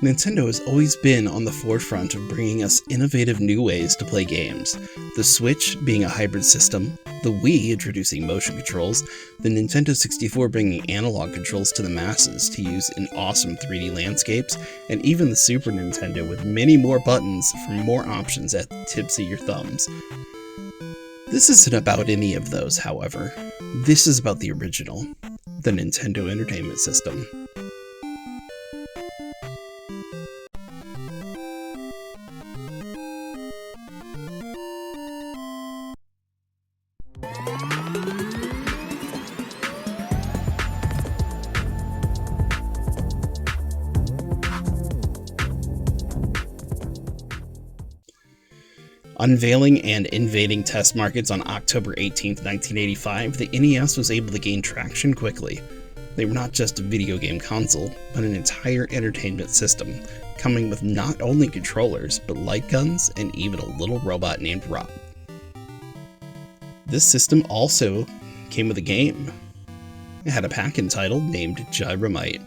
Nintendo has always been on the forefront of bringing us innovative new ways to play games. The Switch being a hybrid system, the Wii introducing motion controls, the Nintendo 64 bringing analog controls to the masses to use in awesome 3D landscapes, and even the Super Nintendo with many more buttons for more options at the tips of your thumbs. This isn't about any of those, however. This is about the original, the Nintendo Entertainment System. Unveiling and invading test markets on October 18, 1985, the NES was able to gain traction quickly. They were not just a video game console, but an entire entertainment system, coming with not only controllers, but light guns and even a little robot named Rob. This system also came with a game. It had a pack entitled named Gyromite.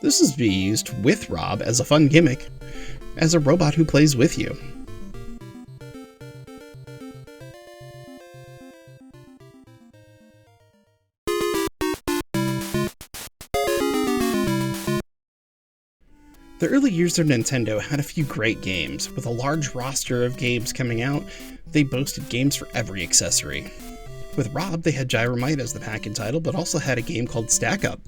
This was to be used with Rob as a fun gimmick, as a robot who plays with you. The early years of Nintendo had a few great games. With a large roster of games coming out, they boasted games for every accessory. With Rob, they had Gyromite as the pack and title, but also had a game called Stack Up.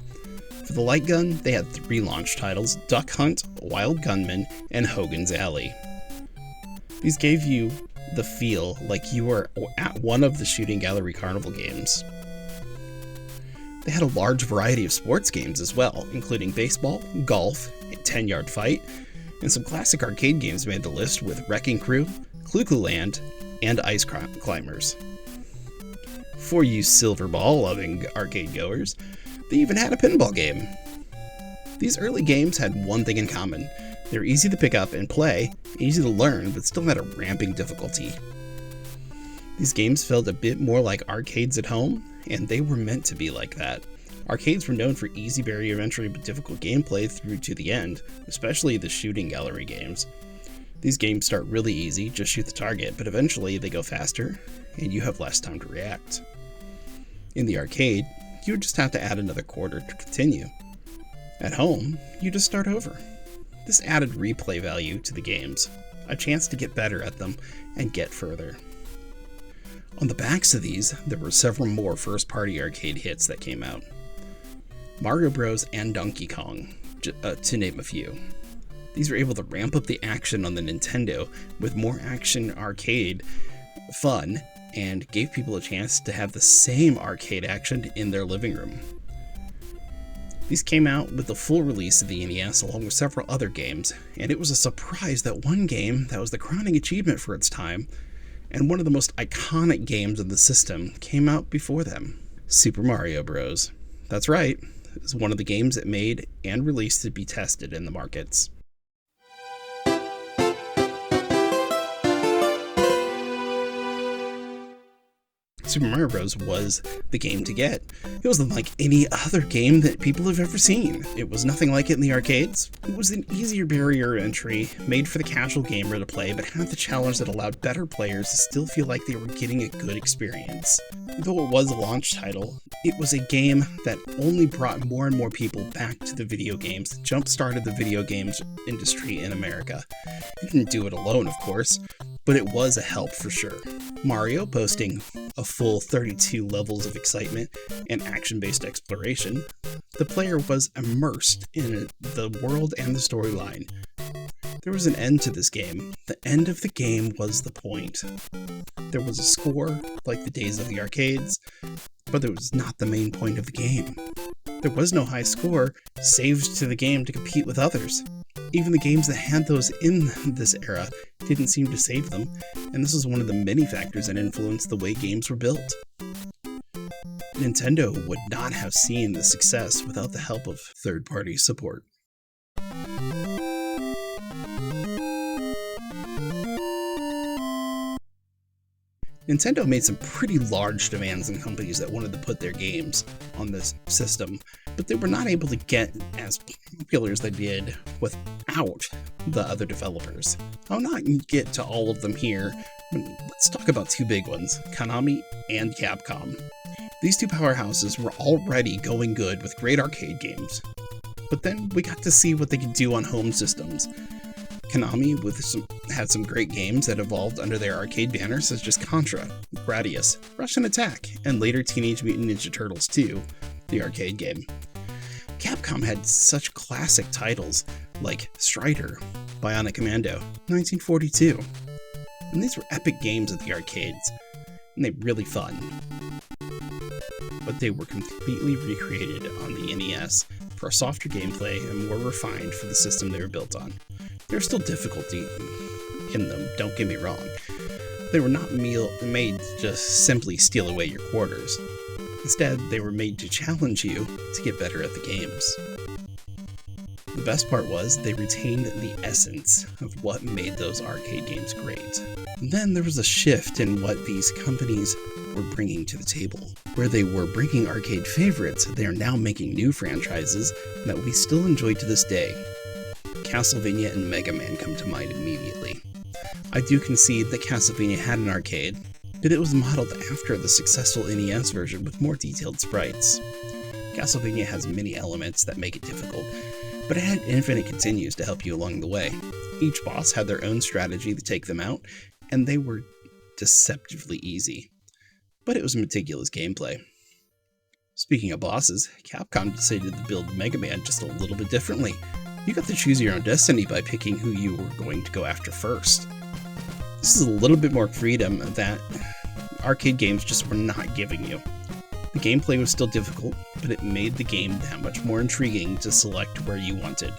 For the light gun, they had 3 launch titles: Duck Hunt, Wild Gunman, and Hogan's Alley. These gave you the feel like you were at one of the Shooting Gallery Carnival games. They had a large variety of sports games as well, including baseball, golf, a 10-yard fight, and some classic arcade games made the list with Wrecking Crew, Clue Land, and Ice Climbers. For you silver ball-loving arcade goers, they even had a pinball game. These early games had one thing in common. They were easy to pick up and play, easy to learn, but still had a ramping difficulty. These games felt a bit more like arcades at home, and they were meant to be like that. Arcades were known for easy barrier of entry but difficult gameplay through to the end, especially the Shooting Gallery games. These games start really easy, just shoot the target, but eventually they go faster, and you have less time to react. In the arcade, you would just have to add another quarter to continue. At home, you just start over. This added replay value to the games, a chance to get better at them and get further. On the backs of these, there were several more first-party arcade hits that came out. Mario Bros. And Donkey Kong, to name a few. These were able to ramp up the action on the Nintendo with more action arcade fun and gave people a chance to have the same arcade action in their living room. These came out with the full release of the NES along with several other games, and it was a surprise that one game that was the crowning achievement for its time and one of the most iconic games of the system came out before them: Super Mario Bros. That's right, it was one of the games that made and released to be tested in the markets. Super Mario Bros. Was the game to get. It was unlike any other game that people have ever seen. It was nothing like it in the arcades. It was an easier barrier entry, made for the casual gamer to play, but had the challenge that allowed better players to still feel like they were getting a good experience. Though it was a launch title, it was a game that only brought more and more people back to the video games, jump-started the video games industry in America. It didn't do it alone, of course, but it was a help for sure. Mario, boasting a full 32 levels of excitement and action-based exploration, the player was immersed in the world and the storyline. There was an end to this game. The end of the game was the point. There was a score, like the days of the arcades, but it was not the main point of the game. There was no high score saved to the game to compete with others. Even the games that had those in this era didn't seem to save them, and this is one of the many factors that influenced the way games were built. Nintendo would not have seen the success without the help of third-party support. Nintendo made some pretty large demands on companies that wanted to put their games on this system, but they were not able to get as popular as they did without out the other developers. I'll not get to all of them here, but let's talk about two big ones, Konami and Capcom. These two powerhouses were already going good with great arcade games, but then we got to see what they could do on home systems. Konami had some great games that evolved under their arcade banners, such as Contra, Gradius, Russian Attack, and later Teenage Mutant Ninja Turtles 2, the arcade game. Capcom had such classic titles like Strider, Bionic Commando, 1942, and these were epic games at the arcades, and they were really fun. But they were completely recreated on the NES for a softer gameplay and more refined for the system they were built on. There's still difficulty in them, don't get me wrong. They were not made to just simply steal away your quarters. Instead, they were made to challenge you to get better at the games. The best part was they retained the essence of what made those arcade games great. And then there was a shift in what these companies were bringing to the table. Where they were bringing arcade favorites, they are now making new franchises that we still enjoy to this day. Castlevania and Mega Man come to mind immediately. I do concede that Castlevania had an arcade, but it was modeled after the successful NES version with more detailed sprites. Castlevania has many elements that make it difficult, but it had infinite continues to help you along the way. Each boss had their own strategy to take them out, and they were deceptively easy. But it was meticulous gameplay. Speaking of bosses, Capcom decided to build Mega Man just a little bit differently. You got to choose your own destiny by picking who you were going to go after first. This is a little bit more freedom that arcade games just were not giving you. The gameplay was still difficult, but it made the game that much more intriguing to select where you wanted.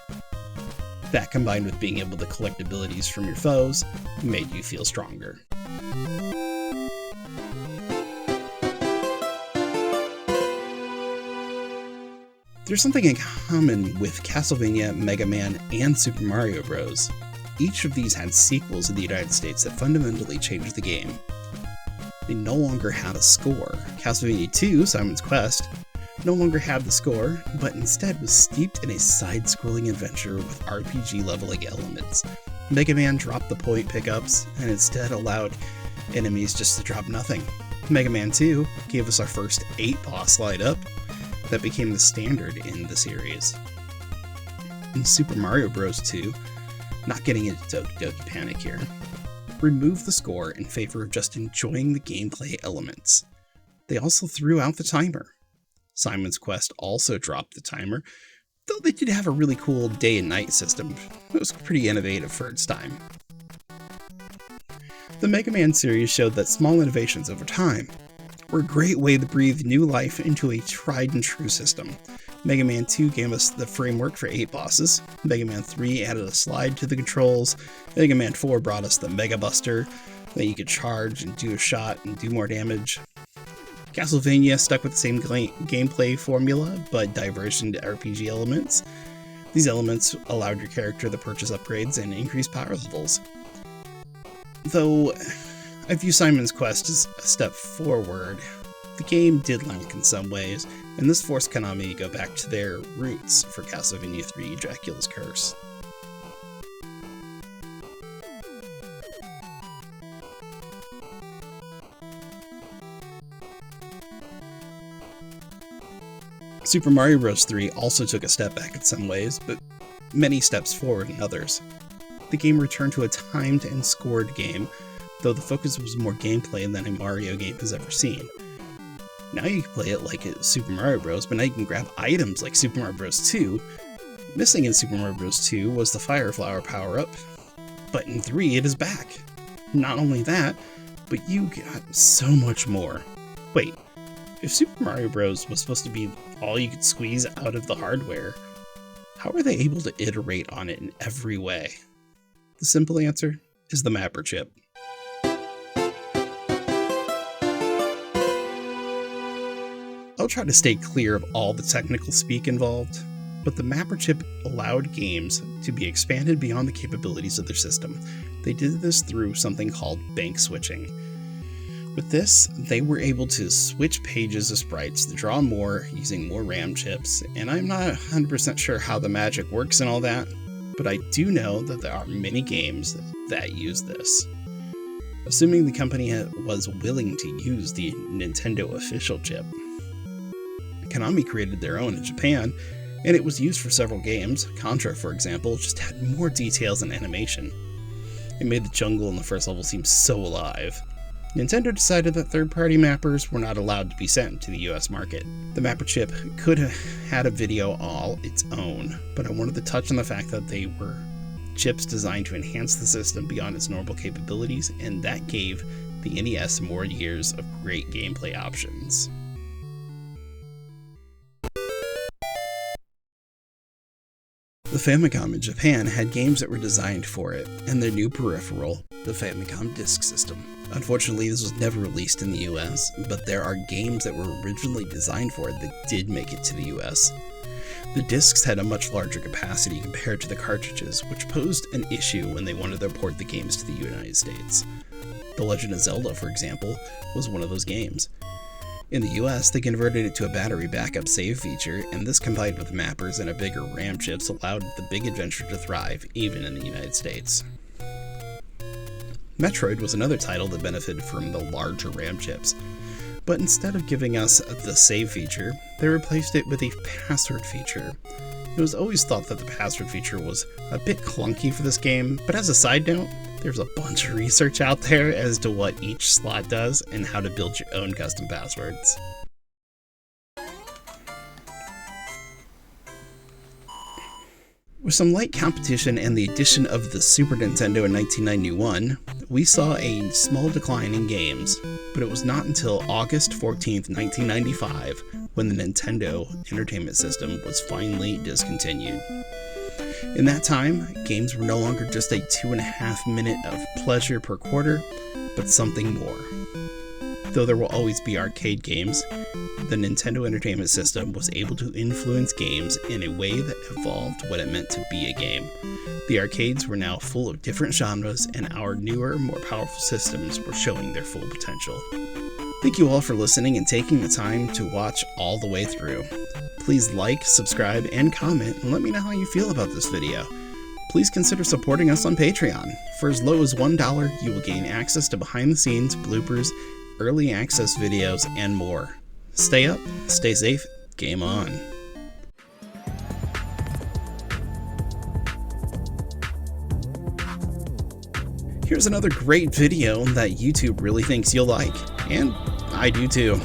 That combined with being able to collect abilities from your foes made you feel stronger. There's something in common with Castlevania, Mega Man, and Super Mario Bros. Each of these had sequels in the United States that fundamentally changed the game. They no longer had a score. Castlevania 2, Simon's Quest, no longer had the score, but instead was steeped in a side-scrolling adventure with RPG leveling elements. Mega Man dropped the point pickups, and instead allowed enemies just to drop nothing. Mega Man 2 gave us our first 8-boss lineup that became the standard in the series. In Super Mario Bros. 2, not getting into Doki Panic here, removed the score in favor of just enjoying the gameplay elements. They also threw out the timer. Simon's Quest also dropped the timer, though they did have a really cool day and night system. It was pretty innovative for its time. The Mega Man series showed that small innovations over time were a great way to breathe new life into a tried and true system. Mega Man 2 gave us the framework for 8 bosses, Mega Man 3 added a slide to the controls, Mega Man 4 brought us the Mega Buster, that you could charge and do a shot and do more damage. Castlevania stuck with the same gameplay formula, but diverged into RPG elements. These elements allowed your character to purchase upgrades and increase power levels. Though I view Simon's Quest as a step forward, the game did lack in some ways, and this forced Konami to go back to their roots for Castlevania 3 Dracula's Curse. Super Mario Bros. 3 also took a step back in some ways, but many steps forward in others. The game returned to a timed and scored game, though the focus was more gameplay than a Mario game has ever seen. Now you can play it like it's Super Mario Bros., but now you can grab items like Super Mario Bros. 2. Missing in Super Mario Bros. 2 was the Fire Flower power-up, but in 3 it is back. Not only that, but you got so much more. Wait, if Super Mario Bros. Was supposed to be all you could squeeze out of the hardware, how are they able to iterate on it in every way? The simple answer is the mapper chip. I'll try to stay clear of all the technical speak involved, but the mapper chip allowed games to be expanded beyond the capabilities of their system. They did this through something called bank switching. With this, they were able to switch pages of sprites to draw more using more RAM chips, and I'm not 100% sure how the magic works and all that, but I do know that there are many games that use this. Assuming the company was willing to use the Nintendo official chip. Konami created their own in Japan, and it was used for several games. Contra, for example, just had more details and animation. It made the jungle in the first level seem so alive. Nintendo decided that third-party mappers were not allowed to be sent to the US market. The mapper chip could have had a video all its own, but I wanted to touch on the fact that they were chips designed to enhance the system beyond its normal capabilities, and that gave the NES more years of great gameplay options. The Famicom in Japan had games that were designed for it, and their new peripheral, the Famicom Disk System. Unfortunately, this was never released in the US, but there are games that were originally designed for it that did make it to the US. The discs had a much larger capacity compared to the cartridges, which posed an issue when they wanted to port the games to the United States. The Legend of Zelda, for example, was one of those games. In the US, they converted it to a battery backup save feature, and this combined with mappers and a bigger RAM chips allowed the big adventure to thrive, even in the United States. Metroid was another title that benefited from the larger RAM chips, but instead of giving us the save feature, they replaced it with a password feature. It was always thought that the password feature was a bit clunky for this game, but as a side note, there's a bunch of research out there as to what each slot does and how to build your own custom passwords. With some light competition and the addition of the Super Nintendo in 1991, we saw a small decline in games, but it was not until August 14th, 1995, when the Nintendo Entertainment System was finally discontinued. In that time, games were no longer just a 2.5 minute of pleasure per quarter, but something more. Though there will always be arcade games, the Nintendo Entertainment System was able to influence games in a way that evolved what it meant to be a game. The arcades were now full of different genres, and our newer, more powerful systems were showing their full potential. Thank you all for listening and taking the time to watch all the way through. Please like, subscribe, and comment, and let me know how you feel about this video. Please consider supporting us on Patreon. For as low as $1, you will gain access to behind-the-scenes, bloopers, early access videos, and more. Stay up, stay safe, game on. Here's another great video that YouTube really thinks you'll like, and I do too.